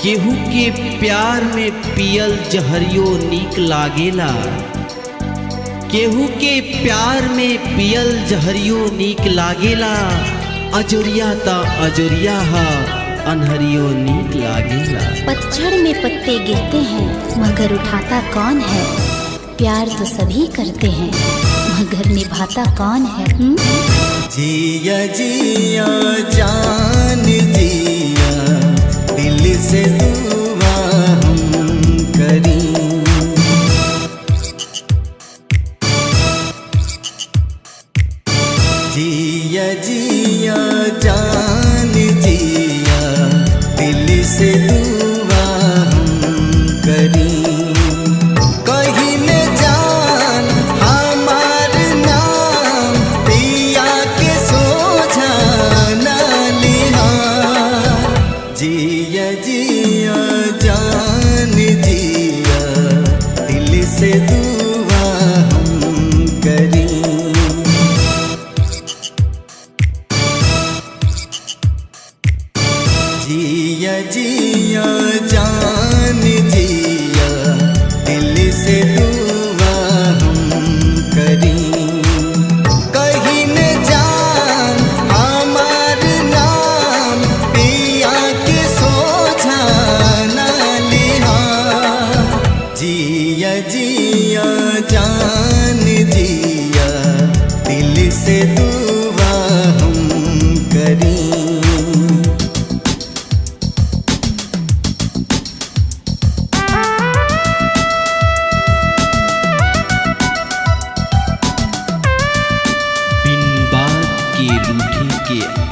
केहू के प्यार में पियल जहरियो नीक लागेला। केहू के प्यार में पियल जहरियो नीक लागेला। अजोरिया ता अजोरिया हा अनहरियो नीक लागेला। पतझड़ में पत्ते गिरते हैं मगर उठाता कौन है। प्यार तो सभी करते हैं मगर निभाता कौन है। जिया जिया जान जिया दिल से दुआ हम करी। जिया जिया जान जिया दिल से दुआ हम करी। कहीं में जान हमार नाम पिया के सोझा ना लिहा। जिया जिया जान जिया दिल से दुआ हम करी। जिया जिया जान जिया दिल से दुआ हम करी। कहीं न जान हमार नाम पिया के सोझा ना लिहा। जिया जिया जान जिया दिल से दुआ हम करी।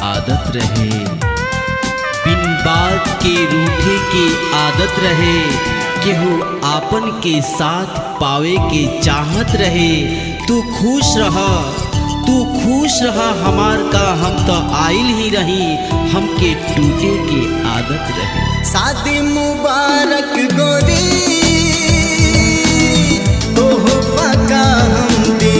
आदत रहे बिन बात के रूठे के आदत रहे। केहू आपन के साथ पावे के चाहत रहे। तू खुश रहा हमार का हम तो आइल ही रही। हमके टूटे के आदत रहे। शादी मुबारक गोरी तोहफा का हम दी।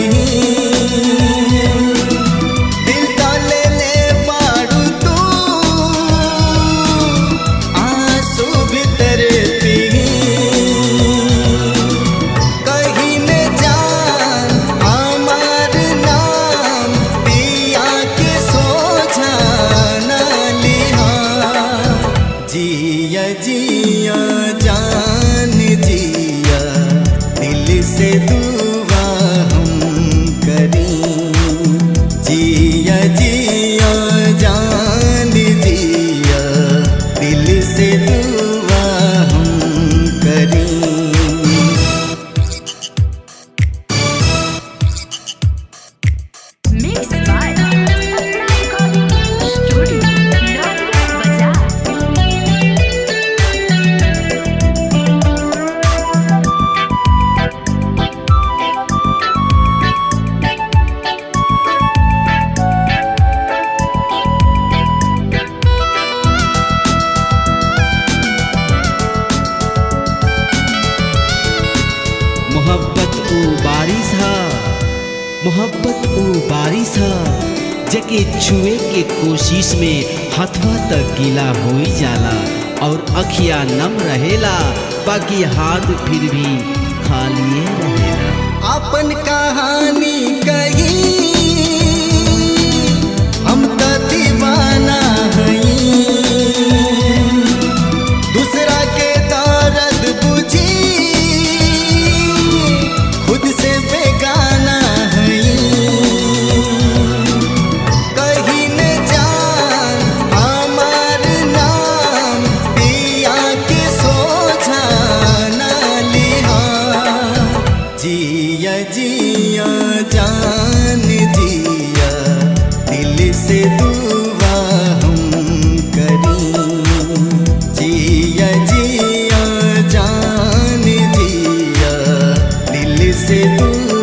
जिया जिया जान जिया दिल से दुआ हम करी। जिया जिया जान जिया दिल से दुआ हम करी। मोहब्बत ऊ बारिश है जके छुए के कोशिश में हथवा तक गीला हो जाला और अखिया नम रहेला बाकी हाथ फिर भी खाली रहेला। अपन कहानी कही हम तो दीवाना हई। दूसरा के दर्द बुझी खुद से बेगाना। जिया जिया जान जिया दिल से दुआ हम करी। जिया जिया जान जिया दिल से दुआ